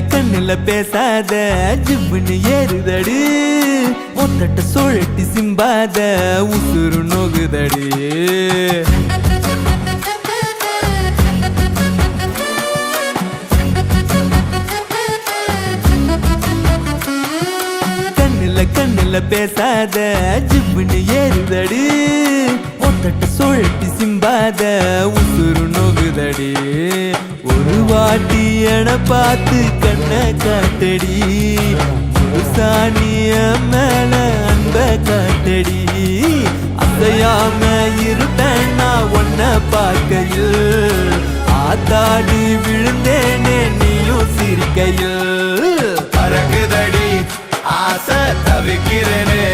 கண்ணுல பேசாத ஜிம்முன்னு ஏறுதடி ஒத்தட்ட சுழட்டி சிம்பாத உசுறு நோகுதடி கண்ணுல பேசாத ஜிம்முன்னு ஏறுதடி ஒத்தட்ட சுழட்டி சிம்பாத உசுறு நோகுதடி ஒரு வாட்டி என பார்த்து கண்ணை காட்டடி சாணிய மேல அன்ப காட்டடி அசையாம இருப்பேன் நான் ஒன்ன பார்க்கையில் ஆத்தாடி விழுந்தேனே நீயும் சிரிக்கையில் பறக்குதடி ஆசை தவிக்கிறேனே